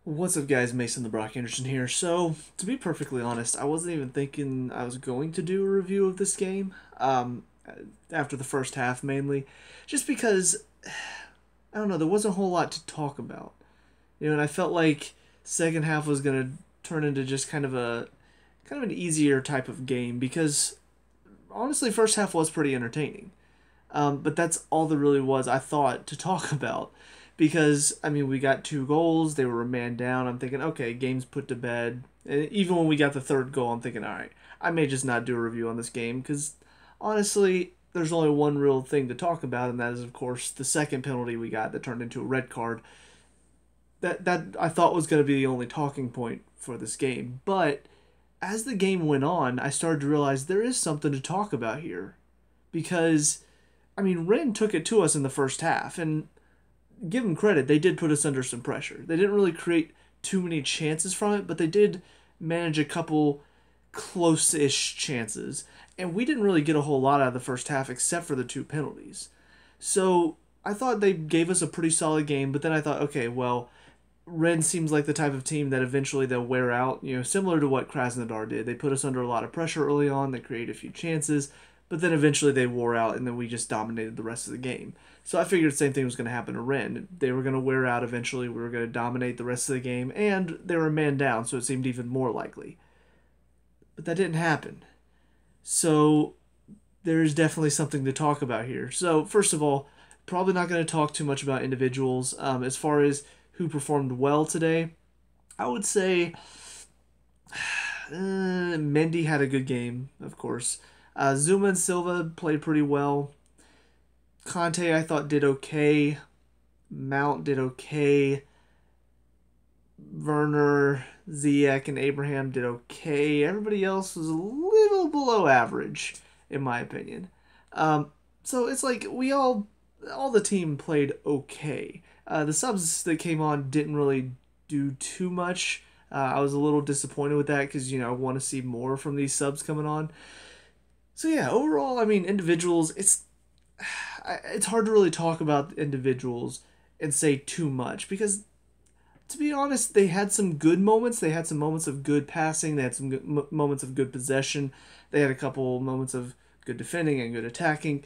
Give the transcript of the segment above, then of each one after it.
What's up, guys? Mason the Brock Henderson here. So, to be perfectly honest, I wasn't even thinking I was going to do a review of this game. After the first half, mainly, just because I don't know, there wasn't a whole lot to talk about. And I felt like second half was gonna turn into just kind of an easier type of game because honestly, first half was pretty entertaining. But that's all there really was, I thought, to talk about. Because, I mean, we got two goals, they were a man down. I'm thinking, okay, game's put to bed. And even when we got the third goal, I'm thinking, all right, I may just not do a review on this game because, honestly, there's only one real thing to talk about, and that is, of course, the second penalty we got that turned into a red card. That I thought was going to be the only talking point for this game. But as the game went on, I started to realize there is something to talk about here. Because, I mean, Rennes took it to us in the first half, and give them credit, they did put us under some pressure. They didn't really create too many chances from it, but they did manage a couple close-ish chances. And we didn't really get a whole lot out of the first half except for the two penalties. So I thought they gave us a pretty solid game, but then I thought, okay, well, Rennes seems like the type of team that eventually they'll wear out, similar to what Krasnodar did. They put us under a lot of pressure early on, they created a few chances, but then eventually they wore out and then we just dominated the rest of the game. So I figured the same thing was going to happen to Rennes. They were going to wear out eventually, we were going to dominate the rest of the game, and they were a man down, so it seemed even more likely. But that didn't happen. So there's definitely something to talk about here. So, first of all, probably not going to talk too much about individuals. As far as who performed well today, I would say Mendy had a good game, of course. Zuma and Silva played pretty well. Conte, I thought, did okay. Mount did okay. Werner, Ziyech, and Abraham did okay. Everybody else was a little below average, in my opinion. So it's like all the team played okay. The subs that came on didn't really do too much. I was a little disappointed with that because I want to see more from these subs coming on. So yeah, overall, I mean, individuals, it's hard to really talk about individuals and say too much because to be honest, they had some good moments. They had some moments of good passing. They had some moments of good possession. They had a couple moments of good defending and good attacking.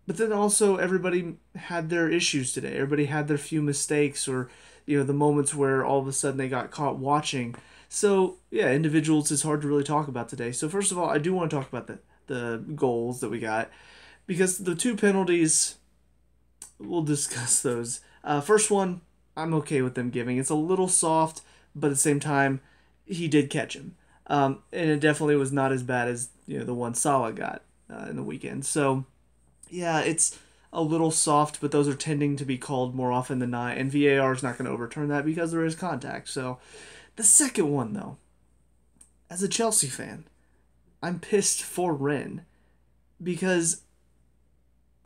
But then also everybody had their issues today. Everybody had their few mistakes or the moments where all of a sudden they got caught watching. So yeah, individuals is hard to really talk about today. So first of all, I do want to talk about the goals that we got because the two penalties, we'll discuss those. First one, I'm okay with them giving. It's a little soft, but at the same time, he did catch him. And it definitely was not as bad as the one Salah got in the weekend. So yeah, it's a little soft, but those are tending to be called more often than not, and VAR is not going to overturn that because there is contact. So the second one, though, as a Chelsea fan, I'm pissed for Rennes because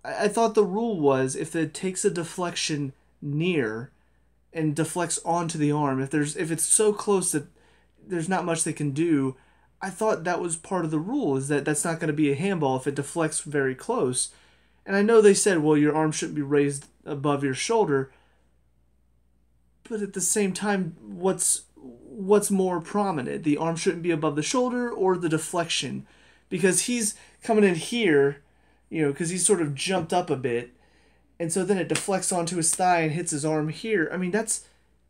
I thought the rule was if it takes a deflection near and deflects onto the arm, if it's so close that there's not much they can do. I thought that was part of the rule is that that's not going to be a handball if it deflects very close. And I know they said, well, your arm shouldn't be raised above your shoulder, but at the same time, what's more prominent? The arm shouldn't be above the shoulder or the deflection, because he's coming in here, because he's sort of jumped up a bit, and so then it deflects onto his thigh and hits his arm here. I mean,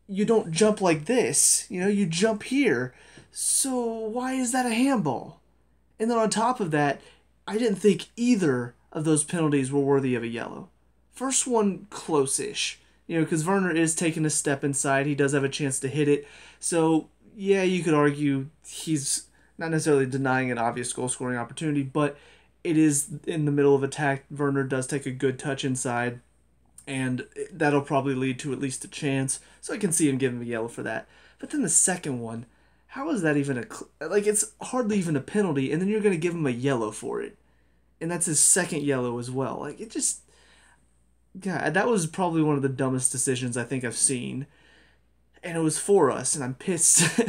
you don't jump like this, you jump here. So why is that a handball? And then on top of that, I didn't think either of those penalties were worthy of a yellow. First one, close-ish, because Werner is taking a step inside. He does have a chance to hit it. So, yeah, you could argue he's not necessarily denying an obvious goal-scoring opportunity, but it is in the middle of attack. Werner does take a good touch inside, and that'll probably lead to at least a chance. So I can see him giving a yellow for that. But then the second one, how is that even it's hardly even a penalty, and then you're going to give him a yellow for it. And that's his second yellow as well. God, that was probably one of the dumbest decisions I think I've seen. And it was for us, and I'm pissed.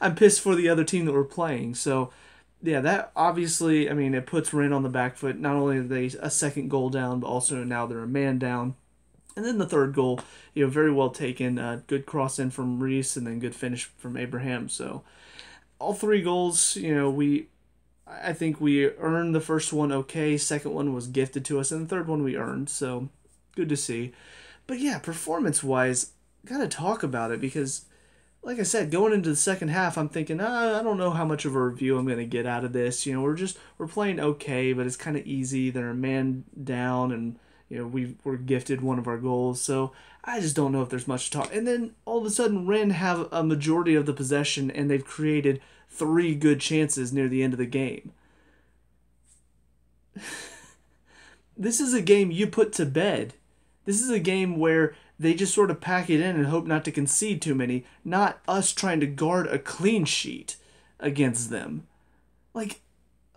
I'm pissed for the other team that we're playing. So, yeah, that obviously, I mean, it puts Rennes on the back foot. Not only are they a second goal down, but also now they're a man down. And then the third goal, very well taken. Good cross in from Reese, and then good finish from Abraham. So all three goals, I think we earned the first one okay. Second one was gifted to us, and the third one we earned. So good to see. But yeah, performance wise, gotta talk about it because, like I said, going into the second half, I'm thinking, I don't know how much of a review I'm gonna get out of this. We're playing okay, but it's kind of easy. They're a man down, and we were gifted one of our goals, so I just don't know if there's much to talk. And then all of a sudden, Rennes have a majority of the possession, and they've created 3 good chances near the end of the game. This is a game you put to bed. This is a game where they just sort of pack it in and hope not to concede too many, not us trying to guard a clean sheet against them. Like,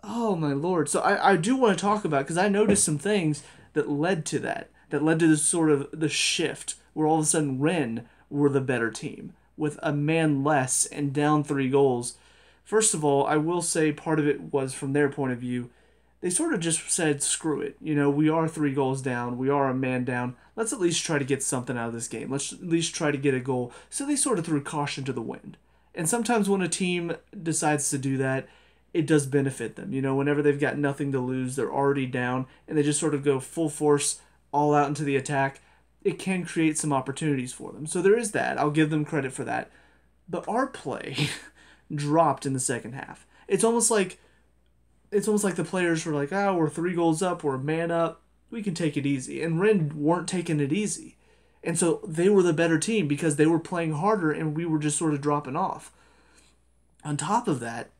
oh my lord. So I do want to talk about, because I noticed some things that led to that led to this sort of the shift where all of a sudden Rennes were the better team with a man less and down 3 goals. First of all, I will say part of it was from their point of view. They sort of just said, screw it. We are 3 goals down. We are a man down. Let's at least try to get something out of this game. Let's at least try to get a goal. So they sort of threw caution to the wind. And sometimes when a team decides to do that, it does benefit them. Whenever they've got nothing to lose, they're already down, and they just sort of go full force all out into the attack. It can create some opportunities for them. So there is that. I'll give them credit for that. But our play dropped in the second half. It's almost like the players were like, we're 3 goals up, we're a man up, we can take it easy. And Rennes weren't taking it easy. And so they were the better team because they were playing harder and we were just sort of dropping off. On top of that,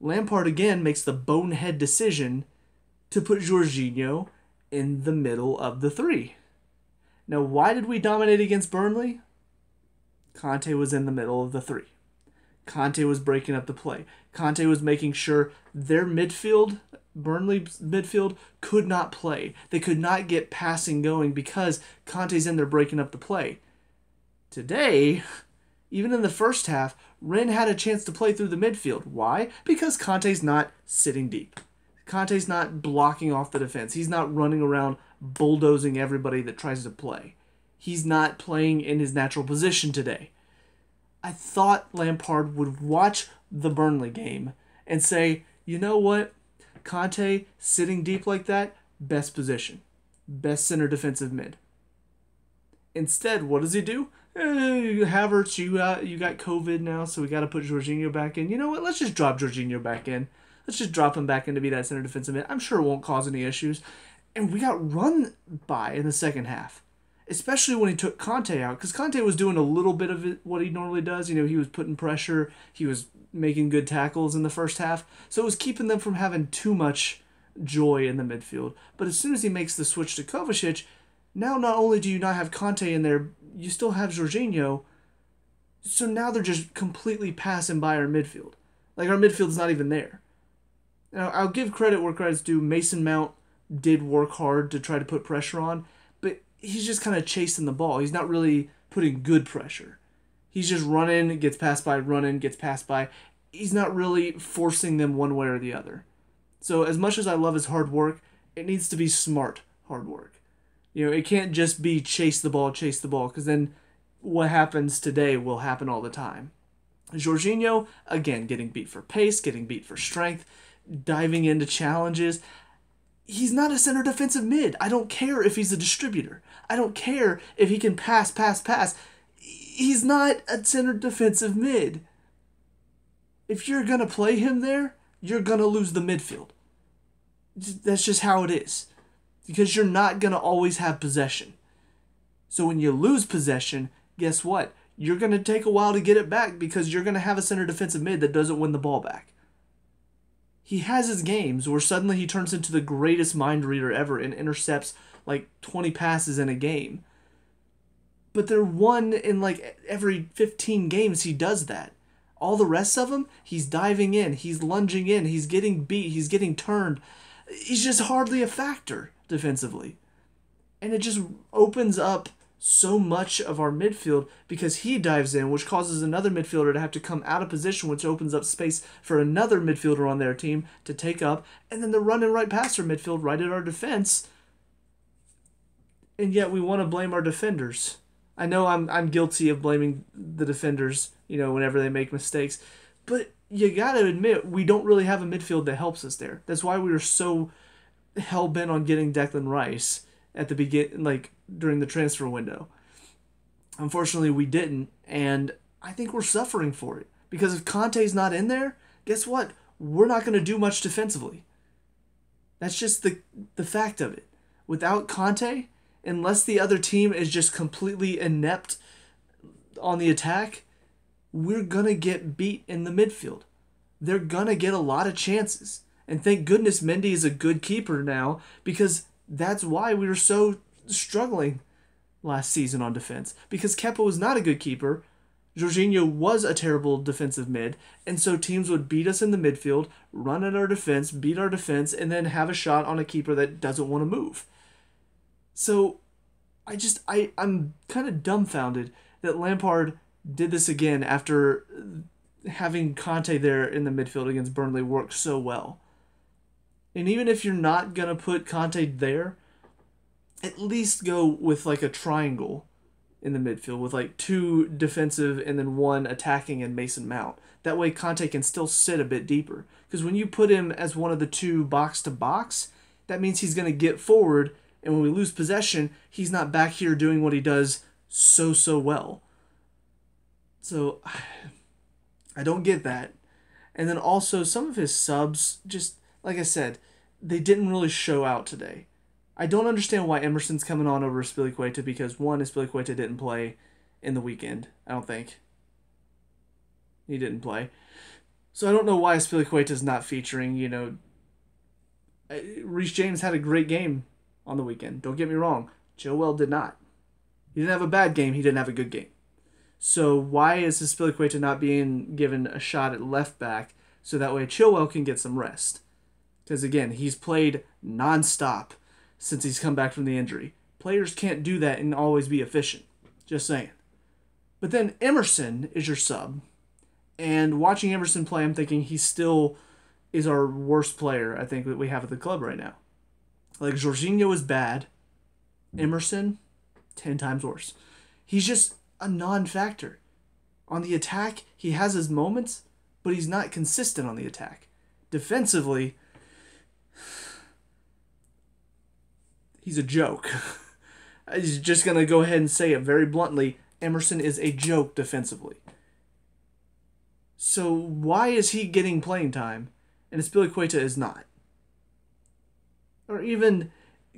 Lampard again makes the bonehead decision to put Jorginho in the middle of the 3. Now, why did we dominate against Burnley? Conte was in the middle of the 3. Conte was breaking up the play. Conte was making sure their midfield, Burnley's midfield, could not play. They could not get passing going because Conte's in there breaking up the play. Today, even in the first half, Rennes had a chance to play through the midfield. Why? Because Conte's not sitting deep. Conte's not blocking off the defense. He's not running around bulldozing everybody that tries to play. He's not playing in his natural position today. I thought Lampard would watch the Burnley game and say, you know what? Conte sitting deep like that, best position. Best center defensive mid. Instead, what does he do? Havertz, you got COVID now, so we got to put Jorginho back in. You know what? Let's just drop Jorginho back in. Let's just drop him back in to be that center defensive mid. I'm sure it won't cause any issues. And we got run by in the second half. Especially when he took Conte out, because Conte was doing a little bit of what he normally does. He was putting pressure. He was making good tackles in the first half. So it was keeping them from having too much joy in the midfield. But as soon as he makes the switch to Kovacic, now not only do you not have Conte in there, you still have Jorginho. So now they're just completely passing by our midfield. Like, our midfield's not even there. Now, I'll give credit where credit's due. Mason Mount did work hard to try to put pressure on, but he's just kind of chasing the ball. He's not really putting good pressure. He's just running, gets passed by, running, gets passed by. He's not really forcing them one way or the other. So as much as I love his hard work, it needs to be smart hard work. It can't just be chase the ball, because then what happens today will happen all the time. Jorginho, again, getting beat for pace, getting beat for strength, diving into challenges. He's not a center defensive mid. I don't care if he's a distributor. I don't care if he can pass. He's not a center defensive mid. If you're going to play him there, you're going to lose the midfield. That's just how it is. Because you're not going to always have possession. So when you lose possession, guess what? You're going to take a while to get it back because you're going to have a center defensive mid that doesn't win the ball back. He has his games where suddenly he turns into the greatest mind reader ever and intercepts like 20 passes in a game. But they're one in like every 15 games he does that. All the rest of them, he's diving in, he's lunging in, he's getting beat, he's getting turned. He's just hardly a factor defensively. And it just opens up so much of our midfield because he dives in, which causes another midfielder to have to come out of position, which opens up space for another midfielder on their team to take up, and then they're running right past our midfield, right at our defense. and yet we want to blame our defenders. I know I'm guilty of blaming the defenders, whenever they make mistakes, but you got to admit we don't really have a midfield that helps us there. That's why we were so hell bent on getting Declan Rice at the during the transfer window. Unfortunately, we didn't, and I think we're suffering for it because if Conte's not in there, guess what? We're not going to do much defensively. That's just the fact of it. Without Conte, unless the other team is just completely inept on the attack, we're going to get beat in the midfield. They're going to get a lot of chances. And thank goodness Mendy is a good keeper now, because that's why we were so struggling last season on defense. Because Kepa was not a good keeper. Jorginho was a terrible defensive mid, and so teams would beat us in the midfield, run at our defense, beat our defense, and then have a shot on a keeper that doesn't want to move. So I'm kind of dumbfounded that Lampard did this again after having Conte there in the midfield against Burnley worked so well. And even if you're not going to put Conte there, at least go with like a triangle in the midfield with like 2 defensive and then 1 attacking and Mason Mount. That way Conte can still sit a bit deeper. Because when you put him as one of the 2 box-to-box, that means he's going to get forward, and when we lose possession, he's not back here doing what he does so well. So, I don't get that. And then also, some of his subs, just, like I said, they didn't really show out today. I don't understand why Emerson's coming on over Azpilicueta, because one, Azpilicueta didn't play in the weekend, I don't think. He didn't play. So I don't know why Azpilicueta's not featuring, Reece James had a great game on the weekend. Don't get me wrong. Chilwell did not. He didn't have a bad game, he didn't have a good game. So why is Azpilicueta not being given a shot at left back so that way Chilwell can get some rest? Because again, he's played nonstop since he's come back from the injury. Players can't do that and always be efficient. Just saying. But then Emerson is your sub. And watching Emerson play, I'm thinking he still is our worst player, I think, that we have at the club right now. Like, Jorginho is bad. Emerson, 10 times worse. He's just a non-factor. On the attack, he has his moments, but he's not consistent on the attack. Defensively, he's a joke. He's just going to go ahead and say it very bluntly. Emerson is a joke defensively. So why is he getting playing time and Azpilicueta is not? Or even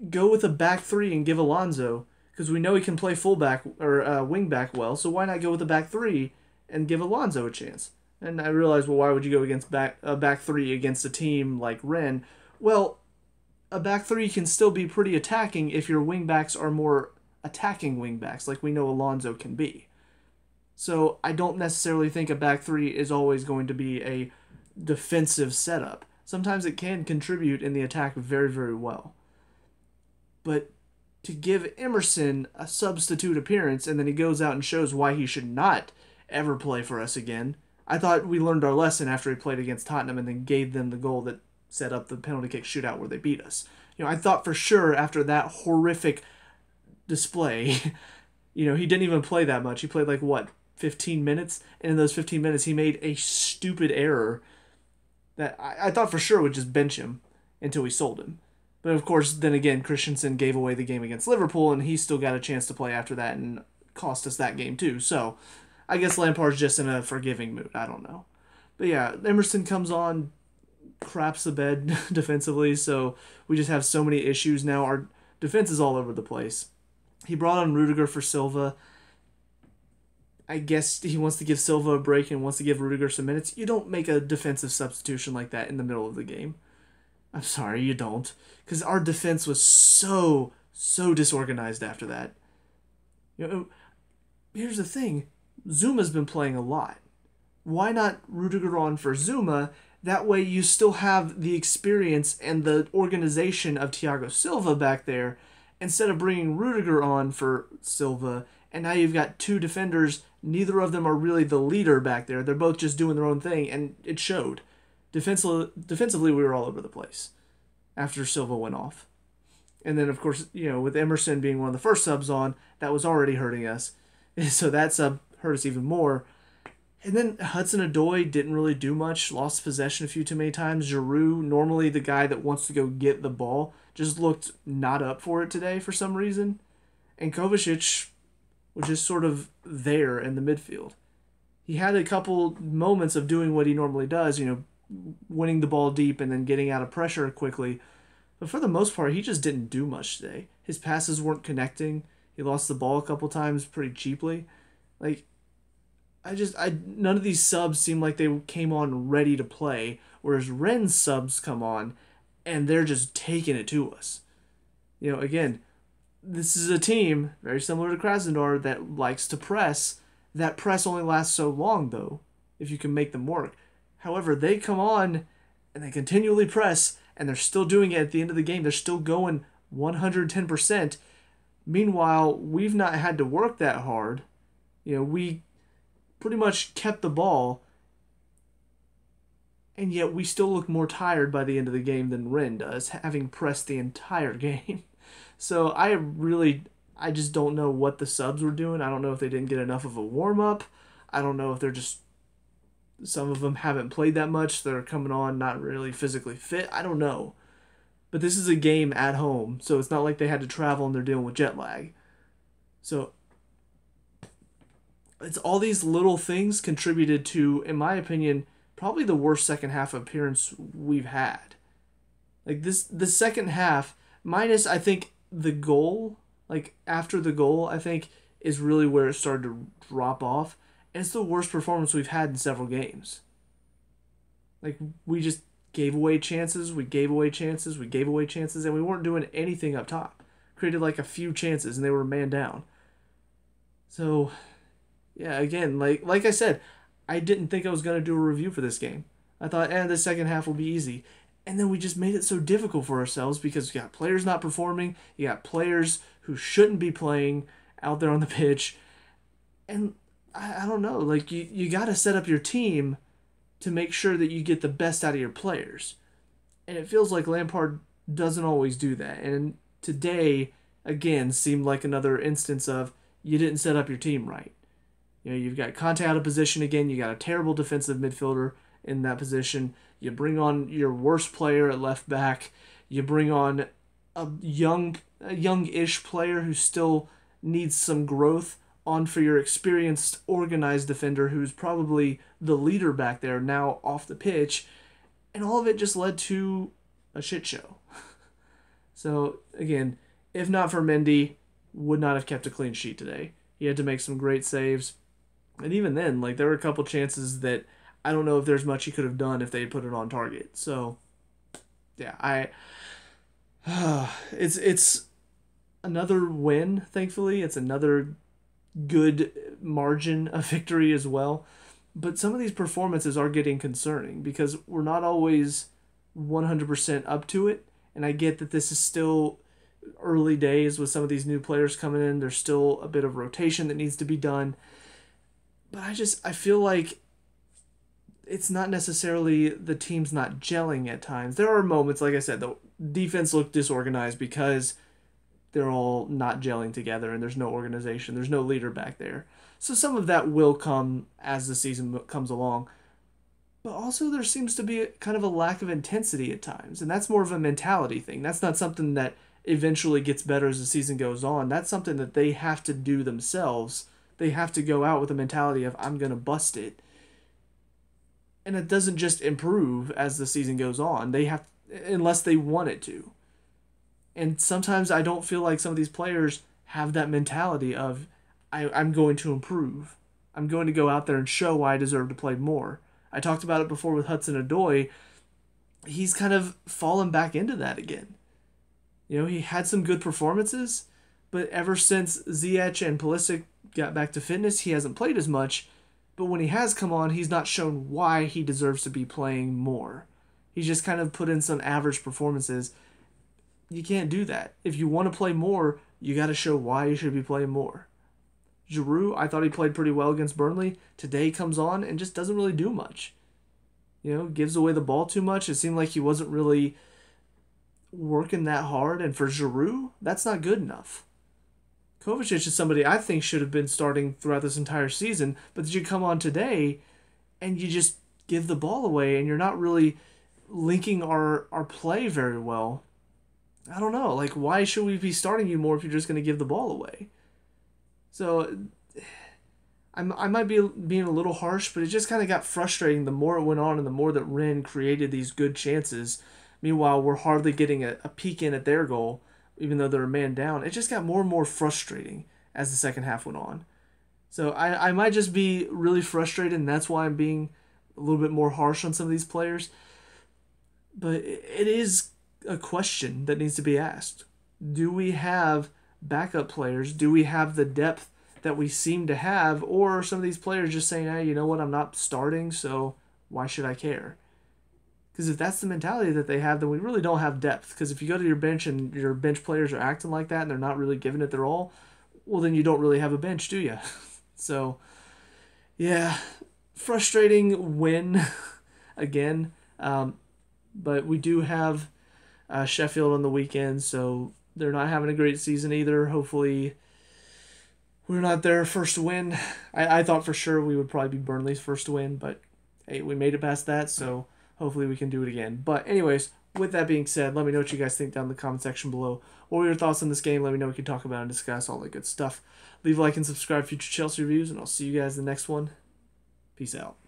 go with a back 3 and give Alonso, because we know he can play fullback or wing back well, so why not go with a back 3 and give Alonso a chance? And I realize, well, why would you go against a back 3 against a team like Rennes? Well, a back 3 can still be pretty attacking if your wingbacks are more attacking wingbacks, like we know Alonso can be. So I don't necessarily think a back 3 is always going to be a defensive setup. Sometimes it can contribute in the attack very, very well. But to give Emerson a substitute appearance and then he goes out and shows why he should not ever play for us again, I thought we learned our lesson after he played against Tottenham and then gave them the goal that set up the penalty kick shootout where they beat us. I thought for sure after that horrific display, he didn't even play that much. He played 15 minutes? And in those 15 minutes, he made a stupid error that I thought for sure would just bench him until we sold him. But of course, then again, Christensen gave away the game against Liverpool, and he still got a chance to play after that and cost us that game too. So I guess Lampard's just in a forgiving mood. I don't know. But yeah, Emerson comes on, craps the bed defensively, so we just have so many issues now. Our defense is all over the place. He brought on Rudiger for Silva. I guess he wants to give Silva a break and wants to give Rudiger some minutes. You don't make a defensive substitution like that in the middle of the game. I'm sorry, you don't. Because our defense was so disorganized after that. Here's the thing. Zuma's been playing a lot. Why not Rudiger on for Zuma? That way you still have the experience and the organization of Thiago Silva back there instead of bringing Rudiger on for Silva. And now you've got 2 defenders. Neither of them are really the leader back there. They're both just doing their own thing, and it showed. Defensively, we were all over the place after Silva went off. And then, of course, with Emerson being one of the first subs on, that was already hurting us. So that sub hurt us even more. And then Hudson-Odoi didn't really do much, lost possession a few too many times. Giroud, normally the guy that wants to go get the ball, just looked not up for it today for some reason. And Kovacic was just sort of there in the midfield. He had a couple moments of doing what he normally does, winning the ball deep and then getting out of pressure quickly. But for the most part, he just didn't do much today. His passes weren't connecting. He lost the ball a couple times pretty cheaply. Like, none of these subs seem like they came on ready to play, whereas Rennes subs come on and they're just taking it to us. Again, this is a team very similar to Krasnodar that likes to press. That press only lasts so long, though, if you can make them work. However, they come on and they continually press, and they're still doing it at the end of the game. They're still going 110%. Meanwhile, we've not had to work that hard. We pretty much kept the ball, and yet we still look more tired by the end of the game than Rennes does, having pressed the entire game. So I just don't know what the subs were doing. I don't know if they didn't get enough of a warm-up. I don't know if they're just, some of them haven't played that much. They're coming on not really physically fit. I don't know. But this is a game at home, so it's not like they had to travel and they're dealing with jet lag. So it's all these little things contributed to, in my opinion, probably the worst second half appearance we've had. Like the second half, minus I think the goal, like after the goal, I think is really where it started to drop off. And it's the worst performance we've had in several games. Like, we just gave away chances, we gave away chances, and we weren't doing anything up top. Created like a few chances, and they were man down. So, yeah, again, like I said, I didn't think I was going to do a review for this game. I thought, the second half will be easy. And then we just made it so difficult for ourselves because you got players not performing, you got players who shouldn't be playing out there on the pitch. And I don't know, like you got to set up your team to make sure that you get the best out of your players. And it feels like Lampard doesn't always do that. And today, again, seemed like another instance of you didn't set up your team right. You've got Conte out of position again. You got a terrible defensive midfielder in that position. You bring on your worst player at left back. You bring on a young-ish player who still needs some growth on for your experienced, organized defender who's probably the leader back there now off the pitch. And all of it just led to a shit show. So, again, if not for Mendy, would not have kept a clean sheet today. He had to make some great saves. And even then, like, there were a couple chances that I don't know if there's much he could have done if they had put it on target. So, yeah, it's another win, thankfully. It's another good margin of victory as well. But some of these performances are getting concerning because we're not always 100% up to it. And I get that this is still early days with some of these new players coming in. There's still a bit of rotation that needs to be done. But I feel like it's not necessarily the team's not gelling at times. There are moments, like I said, the defense looked disorganized because they're all not gelling together and there's no organization. There's no leader back there. So some of that will come as the season comes along. But also there seems to be kind of a lack of intensity at times. And that's more of a mentality thing. That's not something that eventually gets better as the season goes on. That's something that they have to do themselves. They have to go out with a mentality of, I'm going to bust it. And it doesn't just improve as the season goes on. They have, unless they want it to. And sometimes I don't feel like some of these players have that mentality of, I'm going to improve. I'm going to go out there and show why I deserve to play more. I talked about it before with Hudson-Odoi. He's kind of fallen back into that again. He had some good performances, but ever since Ziyech and Pulisic got back to fitness, he hasn't played as much. But when he has come on, he's not shown why he deserves to be playing more. He's just kind of put in some average performances. You can't do that. If you want to play more, you got to show why you should be playing more. Giroud, I thought he played pretty well against Burnley. Today comes on and just doesn't really do much. Gives away the ball too much. It seemed like he wasn't really working that hard, and for Giroud, that's not good enough. Kovacic is somebody I think should have been starting throughout this entire season, but did you come on today and you just give the ball away and you're not really linking our play very well? I don't know. Like, why should we be starting you more if you're just going to give the ball away? So I might be being a little harsh, but it just kind of got frustrating the more it went on and the more that Rennes created these good chances. Meanwhile, we're hardly getting a peek in at their goal, even though they're a man down. It just got more and more frustrating as the second half went on. So I might just be really frustrated, and that's why I'm being a little bit more harsh on some of these players. But it is a question that needs to be asked. Do we have backup players? Do we have the depth that we seem to have? Or are some of these players just saying, hey, you know what, I'm not starting, so why should I care? Because if that's the mentality that they have, then we really don't have depth. Because if you go to your bench and your bench players are acting like that and they're not really giving it their all, well, then you don't really have a bench, do you? So, yeah, frustrating win again. But we do have Sheffield on the weekend, so they're not having a great season either. Hopefully, we're not their first win. I thought for sure we would probably be Burnley's first win, but hey, we made it past that, so hopefully we can do it again. But anyways, with that being said, let me know what you guys think down in the comment section below. What were your thoughts on this game? Let me know. We can talk about and discuss all that good stuff. Leave a like and subscribe for future Chelsea reviews, and I'll see you guys in the next one. Peace out.